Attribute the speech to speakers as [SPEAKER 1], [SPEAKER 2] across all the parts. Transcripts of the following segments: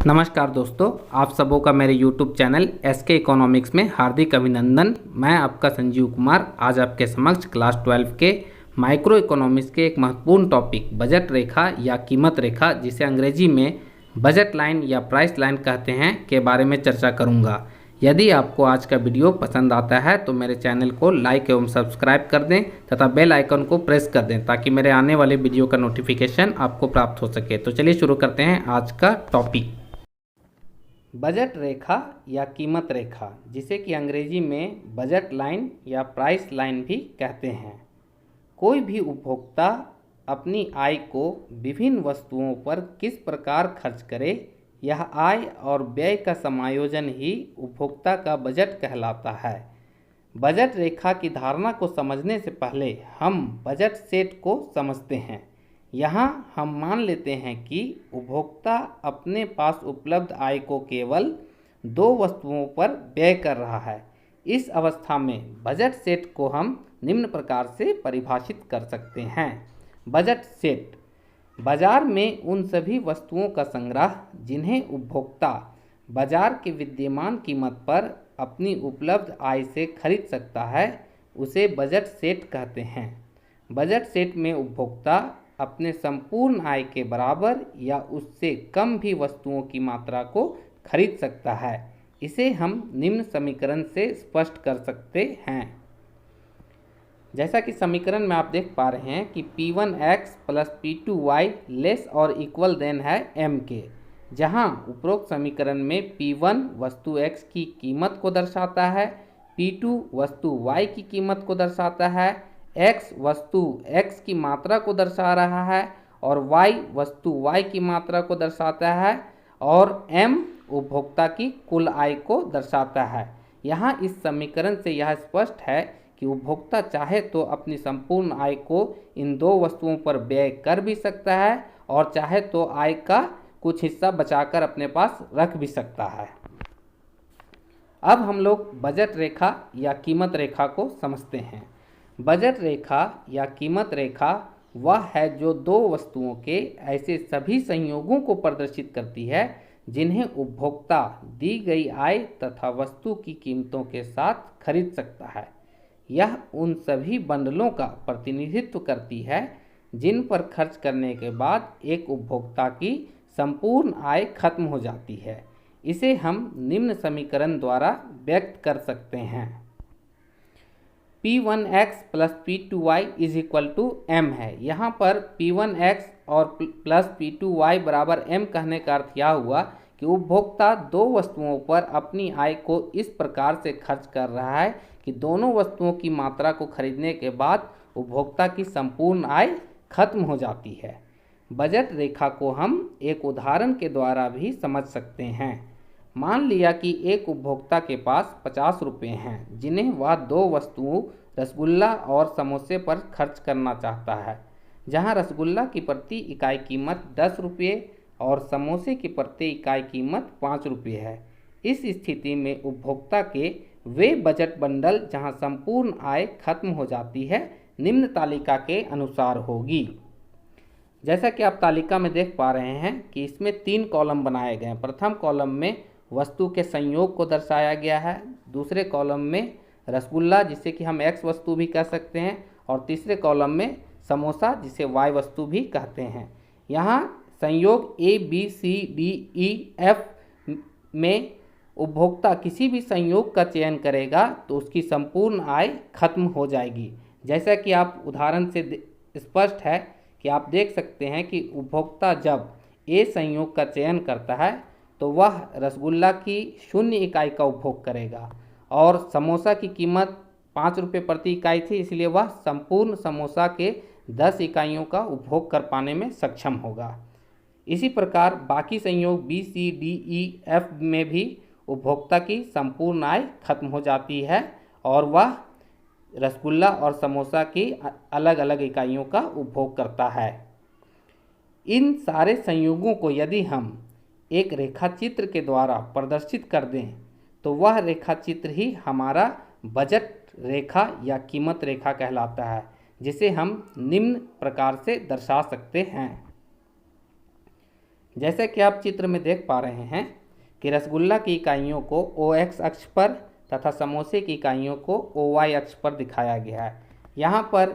[SPEAKER 1] नमस्कार दोस्तों, आप सबों का मेरे YouTube चैनल SK इकोनॉमिक्स में हार्दिक अभिनंदन। मैं आपका संजीव कुमार आज आपके समक्ष क्लास 12 के माइक्रो इकोनॉमिक्स के एक महत्वपूर्ण टॉपिक बजट रेखा या कीमत रेखा, जिसे अंग्रेजी में बजट लाइन या प्राइस लाइन कहते हैं, के बारे में चर्चा करूंगा। यदि आपको आज का वीडियो पसंद आता है तो मेरे चैनल को लाइक एवं सब्सक्राइब कर दें तथा बेल आइकन को प्रेस कर दें ताकि मेरे आने वाले वीडियो का नोटिफिकेशन आपको प्राप्त हो सके। तो चलिए शुरू करते हैं आज का टॉपिक। बजट रेखा या कीमत रेखा, जिसे कि अंग्रेजी में बजट लाइन या प्राइस लाइन भी कहते हैं। कोई भी उपभोक्ता अपनी आय को विभिन्न वस्तुओं पर किस प्रकार खर्च करे, यह आय और व्यय का समायोजन ही उपभोक्ता का बजट कहलाता है। बजट रेखा की धारणा को समझने से पहले हम बजट सेट को समझते हैं। यहाँ हम मान लेते हैं कि उपभोक्ता अपने पास उपलब्ध आय को केवल दो वस्तुओं पर व्यय कर रहा है। इस अवस्था में बजट सेट को हम निम्न प्रकार से परिभाषित कर सकते हैं। बजट सेट बाजार में उन सभी वस्तुओं का संग्रह जिन्हें उपभोक्ता बाजार के विद्यमान कीमत पर अपनी उपलब्ध आय से खरीद सकता है, उसे बजट सेट कहते हैं। बजट सेट में उपभोक्ता अपने संपूर्ण आय के बराबर या उससे कम भी वस्तुओं की मात्रा को खरीद सकता है। इसे हम निम्न समीकरण से स्पष्ट कर सकते हैं। जैसा कि समीकरण में आप देख पा रहे हैं कि P1x प्लस P2y लेस और इक्वल देन है M के, जहां उपरोक्त समीकरण में P1 वस्तु x की कीमत को दर्शाता है, P2 वस्तु y की कीमत को दर्शाता है, x वस्तु x की मात्रा को दर्शा रहा है और y वस्तु y की मात्रा को दर्शाता है और m उपभोक्ता की कुल आय को दर्शाता है। यहाँ इस समीकरण से यह स्पष्ट है कि उपभोक्ता चाहे तो अपनी संपूर्ण आय को इन दो वस्तुओं पर व्यय कर भी सकता है और चाहे तो आय का कुछ हिस्सा बचाकर अपने पास रख भी सकता है। अब हम लोग बजट रेखा या कीमत रेखा को समझते हैं। बजट रेखा या कीमत रेखा वह है जो दो वस्तुओं के ऐसे सभी संयोगों को प्रदर्शित करती है जिन्हें उपभोक्ता दी गई आय तथा वस्तु की कीमतों के साथ खरीद सकता है। यह उन सभी बंडलों का प्रतिनिधित्व करती है जिन पर खर्च करने के बाद एक उपभोक्ता की संपूर्ण आय खत्म हो जाती है। इसे हम निम्न समीकरण द्वारा व्यक्त कर सकते हैं। P1x plus P2y is equal to M है। यहाँ पर P1x और प्लस P2y बराबर M कहने का अर्थ यह हुआ कि उपभोक्ता दो वस्तुओं पर अपनी आय को इस प्रकार से खर्च कर रहा है कि दोनों वस्तुओं की मात्रा को खरीदने के बाद उपभोक्ता की संपूर्ण आय खत्म हो जाती है। बजट रेखा को हम एक उदाहरण के द्वारा भी समझ सकते हैं। मान लिया कि एक उपभोक्ता के पास 50 रुपये हैं जिन्हें वह दो वस्तुओं रसगुल्ला और समोसे पर खर्च करना चाहता है, जहां रसगुल्ला की प्रति इकाई कीमत 10 रुपये और समोसे की प्रति इकाई कीमत 5 रुपये है। इस स्थिति में उपभोक्ता के वे बजट बंडल जहां संपूर्ण आय खत्म हो जाती है निम्न तालिका के अनुसार होगी। जैसा कि आप तालिका में देख पा रहे हैं कि इसमें 3 कॉलम बनाए गए हैं। प्रथम कॉलम में वस्तु के संयोग को दर्शाया गया है, दूसरे कॉलम में रसगुल्ला जिसे कि हम x वस्तु भी कह सकते हैं और तीसरे कॉलम में समोसा जिसे y वस्तु भी कहते हैं। यहाँ संयोग A B C D E F में उपभोक्ता किसी भी संयोग का चयन करेगा तो उसकी संपूर्ण आय खत्म हो जाएगी। जैसा कि आप उदाहरण से स्पष्ट है कि आप देख सकते हैं कि उपभोक्ता जब A संयोग का चयन करता है तो वह रसगुल्ला की 0 इकाई का उपभोग करेगा और समोसा की कीमत 5 रुपये प्रति इकाई थी, इसलिए वह संपूर्ण समोसा के 10 इकाइयों का उपभोग कर पाने में सक्षम होगा। इसी प्रकार बाकी संयोग B C D E F में भी उपभोक्ता की संपूर्ण आय खत्म हो जाती है और वह रसगुल्ला और समोसा की अलग अलग इकाइयों का उपभोग करता है। इन सारे संयोगों को यदि हम एक रेखाचित्र के द्वारा प्रदर्शित कर दें तो वह रेखाचित्र ही हमारा बजट रेखा या कीमत रेखा कहलाता है, जिसे हम निम्न प्रकार से दर्शा सकते हैं। जैसे कि आप चित्र में देख पा रहे हैं कि रसगुल्ला की इकाइयों को OX अक्ष पर तथा समोसे की इकाइयों को OY अक्ष पर दिखाया गया है। यहाँ पर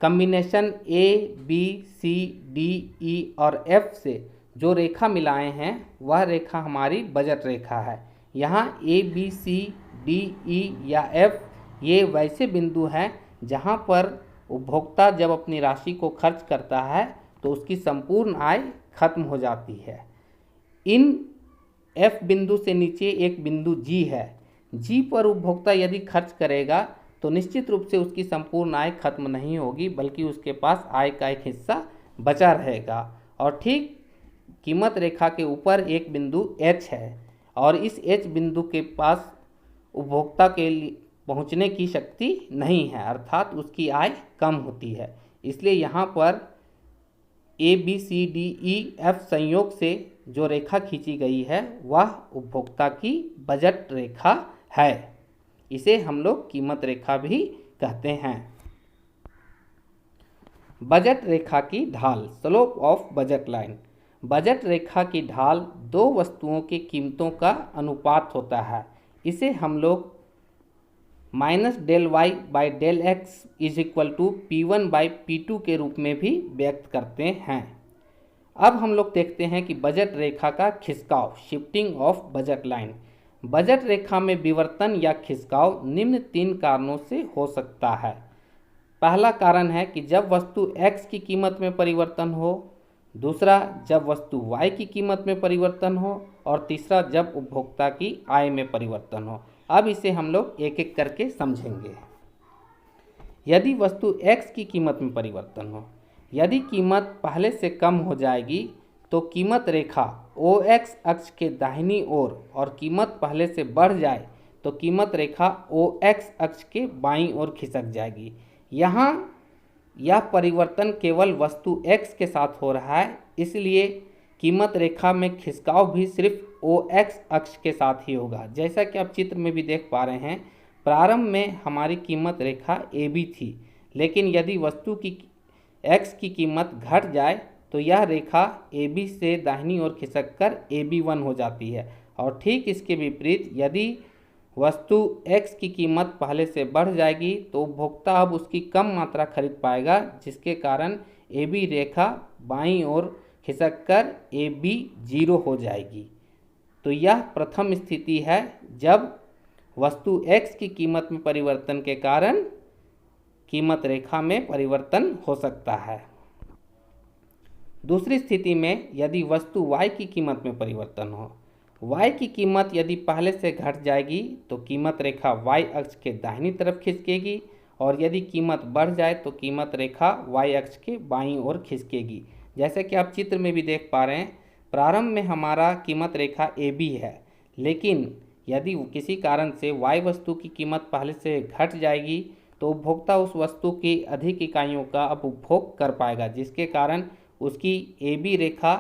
[SPEAKER 1] combination A, B, C, D, E और F से जो रेखा मिलाए हैं वह रेखा हमारी बजट रेखा है। यहाँ A, B, C, D, E या F ये वैसे बिंदु हैं जहाँ पर उपभोक्ता जब अपनी राशि को खर्च करता है तो उसकी संपूर्ण आय खत्म हो जाती है। इन F बिंदु से नीचे एक बिंदु G है। G पर उपभोक्ता यदि खर्च करेगा तो निश्चित रूप से उसकी संपूर्ण आय खत्म नहीं होगी, बल्कि उसके पास आय का एक हिस्सा बचा रहेगा। और ठीक कीमत रेखा के ऊपर एक बिंदु H है और इस H बिंदु के पास उपभोक्ता के लिए पहुंचने की शक्ति नहीं है, अर्थात उसकी आय कम होती है। इसलिए यहाँ पर A, B, C, D, E, F संयोग से जो रेखा खींची गई है वह उपभोक्ता की बजट रेखा है। इसे हम लोग कीमत रेखा भी कहते हैं। बजट रेखा की ढाल, slope of budget line. Budget रेखा की ढाल दो वस्तुओं की कीमतों का अनुपात होता है। इसे हम लोग -del y/del(x) = P1/P2 के रूप में भी व्यक्त करते हैं। अब हम लोग देखते हैं कि बजट रेखा का खिसकाव, shifting of budget line. Budget रेखा में विवर्तन या खिसकाव निम्न 3 कारणों से हो सकता है। पहला कारण है कि जब वस्तु x की कीमत में परिवर्तन हो, दूसरा जब वस्तु y की कीमत में परिवर्तन हो और तीसरा जब उपभोक्ता की आय में परिवर्तन हो। अब इसे हम लोग एक एक करके समझेंगे। यदि वस्तु x की कीमत में परिवर्तन हो, यदि कीमत पहले से कम हो जाएगी तो कीमत रेखा OX अक्ष के दाहिनी ओर और कीमत पहले से बढ़ जाए तो कीमत रेखा OX अक्ष के बाईं ओर खिसक जाएगी। यहाँ यह परिवर्तन केवल वस्तु x के साथ हो रहा है, इसलिए कीमत रेखा में खिसकाव भी सिर्फ OX अक्ष के साथ ही होगा। जैसा कि आप चित्र में भी देख पा रहे हैं, प्रारंभ में हमारी कीमत रेखा AB थी, लेकिन यदि वस्तु की x की कीमत घट जाए तो यह रेखा AB से दाहिनी ओर खिसककर AB1 हो जाती है। और ठीक इसके विपरीत यदि वस्तु x की कीमत पहले से बढ़ जाएगी तो उपभोक्ता अब उसकी कम मात्रा खरीद पाएगा, जिसके कारण AB रेखा बाईं ओर खिसककर AB0 हो जाएगी। तो यह प्रथम स्थिति है जब वस्तु x की कीमत में परिवर्तन के कारण कीमत रेखा में परिवर्तन हो सकता है। दूसरी स्थिति में यदि वस्तु y की कीमत में परिवर्तन हो, y की कीमत यदि पहले से घट जाएगी तो कीमत रेखा y अक्ष के दाहिनी तरफ खिसकेगी और यदि कीमत बढ़ जाए तो कीमत रेखा y अक्ष के बाईं ओर खिसकेगी। जैसे कि आप चित्र में भी देख पा रहे हैं, प्रारंभ में हमारा कीमत रेखा AB है, लेकिन यदि किसी कारण से y वस्तु की कीमत पहले से घट जाएगी तो उपभोक्ता उस वस्तु की अधिक इकाइयों का अब उपभोग कर पाएगा, जिसके कारण उसकी AB रेखा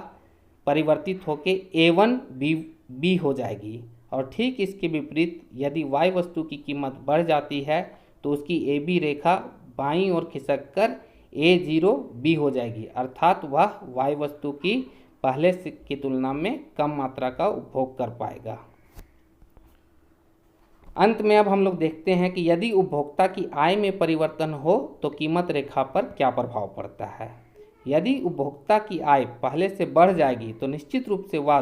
[SPEAKER 1] परिवर्तित होकर A1B हो जाएगी। और ठीक इसके विपरीत यदि y वस्तु की कीमत बढ़ जाती है तो उसकी AB रेखा बाईं ओर खिसककर A0B हो जाएगी, अर्थात वह y वस्तु की पहले की तुलना में कम मात्रा का उपभोग कर पाएगा। अंत में अब हम लोग देखते हैं कि यदि उपभोक्ता की आय में परिवर्तन हो तो कीमत रेखा पर क्या प्रभाव पड़ता है। यदि उपभोक्ता की आय पहले से बढ़ जाएगी तो निश्चित रूप से वह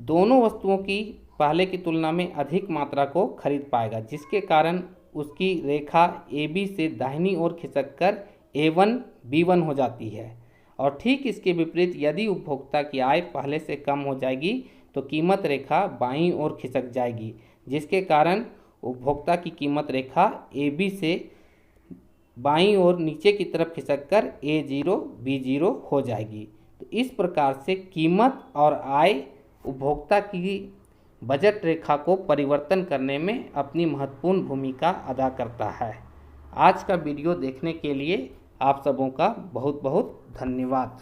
[SPEAKER 1] दोनों वस्तुओं की पहले की तुलना में अधिक मात्रा को खरीद पाएगा, जिसके कारण उसकी रेखा AB से दाहिनी ओर खिसककर A1B1 हो जाती है। और ठीक इसके विपरीत यदि उपभोक्ता की आय पहले से कम हो जाएगी तो कीमत रेखा बाईं ओर खिसक जाएगी, जिसके कारण उपभोक्ता की कीमत रेखा AB से बाईं ओर नीचे की तरफ खिसककर A0B0 हो जाएगी। तो इस प्रकार से कीमत और आय उपभोक्ता की बजट रेखा को परिवर्तन करने में अपनी महत्वपूर्ण भूमिका अदा करता है। आज का वीडियो देखने के लिए आप सबों का बहुत बहुत धन्यवाद।